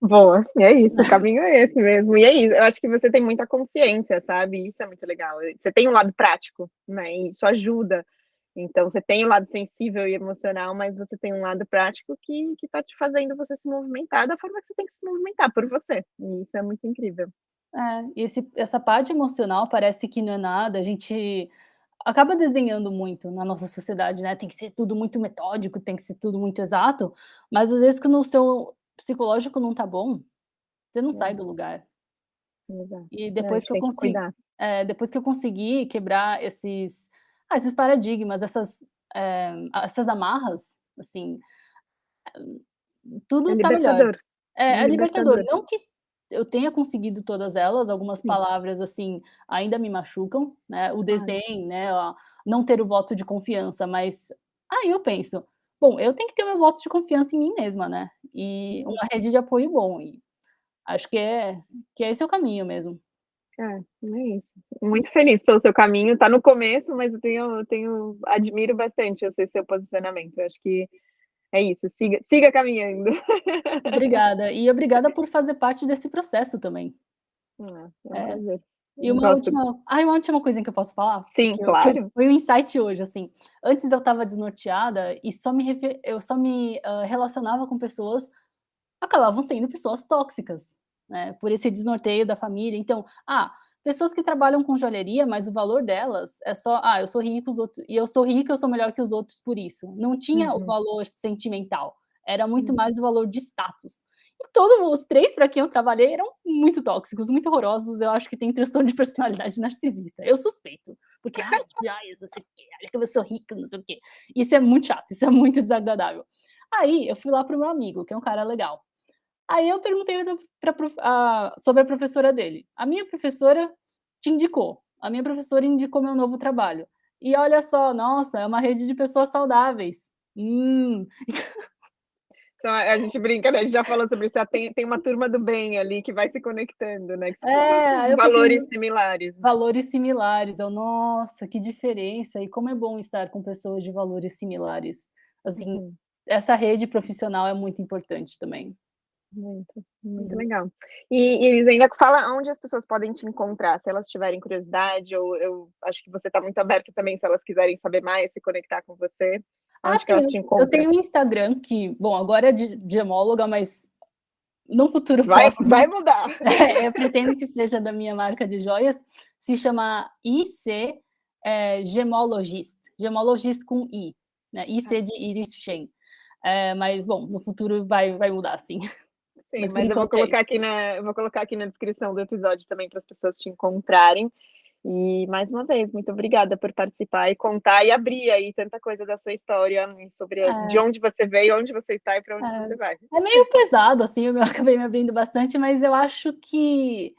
Boa, e é isso, o caminho é esse mesmo. E é isso, eu acho que você tem muita consciência, sabe, isso é muito legal. Você tem um lado prático, né, e isso ajuda. Então você tem o lado sensível e emocional, mas você tem um lado prático que tá te fazendo você se movimentar da forma que você tem que se movimentar, por você. E isso é muito incrível. Essa parte emocional parece que não é nada, a gente acaba desdenhando muito na nossa sociedade, né, tem que ser tudo muito metódico, tem que ser tudo muito exato, mas às vezes quando o seu psicológico não tá bom, você não sai É, do lugar. exato. E Não, a gente tem que cuidar. depois que eu consegui quebrar esses paradigmas, essas amarras, assim, É tudo tá melhor. libertador, é É libertador, libertador. não que eu tenha conseguido todas elas, algumas Sim, palavras, assim, ainda me machucam, né, o claro. desdém, né, não ter o voto de confiança, mas aí eu penso: "Bom, eu tenho que ter o meu voto de confiança em mim mesma, né, e Uhum. uma rede de apoio bom", e acho que esse é o caminho mesmo. É isso. Muito feliz pelo seu caminho, tá no começo, mas eu admiro bastante esse seu posicionamento. Eu acho que é isso, siga caminhando. Obrigada, e obrigada por fazer parte desse processo também. É um É. prazer. E Eu gosto. uma última coisinha que eu posso falar? Sim, Que eu claro. foi um insight hoje, assim, antes eu estava desnorteada e eu só me, relacionava com pessoas acabavam sendo pessoas tóxicas, né, por esse desnorteio da família, então, pessoas que trabalham com joalheria, mas o valor delas é só: eu sou rico, os outros e eu sou rica, eu sou melhor que os outros por isso". Não tinha o Uhum, valor sentimental, era muito uhum. mais o valor de status. E todos os 3 para quem eu trabalhei eram muito tóxicos, muito horrorosos, eu acho que tem transtorno de personalidade narcisista, eu suspeito, porque: "Ai, joias, não sei o quê, olha como eu sou rica, não sei o quê". Isso é muito chato, isso é muito desagradável. Aí eu fui lá para o meu amigo, que é um cara legal. Aí eu perguntei sobre a professora dele. A minha professora te indicou, a minha professora indicou meu novo trabalho. E olha só, nossa, é uma rede de pessoas saudáveis. Hum. Então a gente brinca, né, a gente já falou sobre isso, tem uma turma do bem ali que vai se conectando, né, que são pessoas Aí com eu pensei, valores similares, né. valores similares, eu: "Nossa, que diferença, e como é bom estar com pessoas de valores similares". Assim, Uhum. essa rede profissional é muito importante também. Muito, muito Uhum. legal. E eles ainda fala onde as pessoas podem te encontrar, se elas tiverem curiosidade ou eu acho que você está muito aberta também, se elas quiserem saber mais, se conectar com você, onde que Sim, elas te eu encontram? tenho um Instagram que, bom, agora é de gemóloga, mas num futuro Vai próximo, mudar. eu pretendo que seja da minha marca de joias, se chama IC, Gemologist, Gemologist com I, né, Tá. IC de Iris Shen. Mas bom, no futuro vai mudar sim, Sim, mas por mas enquanto é isso. eu vou colocar aqui na descrição do episódio também para as pessoas te encontrarem. E mais uma vez, muito obrigada por participar e contar e abrir aí tanta coisa da sua história e sobre de É, onde você veio, onde você está e para onde você vai. é meio pesado, assim, eu acabei me abrindo bastante, mas eu acho que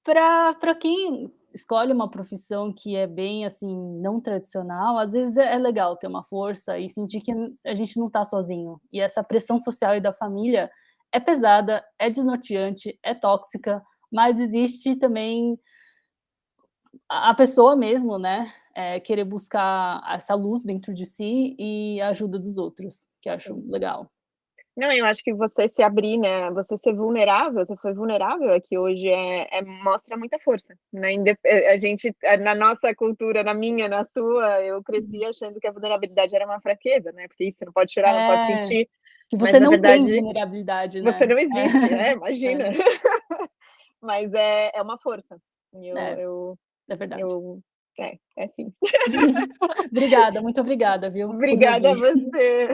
para quem escolhe uma profissão que é bem, assim, não tradicional, às vezes é legal ter uma força e sentir que a gente não está sozinho. E essa pressão social e da família é pesada, é desnorteante, é tóxica, mas existe também a pessoa mesmo, né, querer buscar essa luz dentro de si e a ajuda dos outros, que eu acho Sim. legal. Não, eu acho que você se abrir, né, você ser vulnerável, você foi vulnerável aqui hoje, mostra muita força, né, a gente, na nossa cultura, na minha, na sua, eu cresci achando que a vulnerabilidade era uma fraqueza, né, porque isso, você não pode chorar, não pode É, sentir, que mas você na não tem verdade, vulnerabilidade, você né. não existe, imagina. É, Mas é uma força, e é, é verdade. é sim. Obrigada, muito obrigada, viu, por me Obrigada a ouvir. você.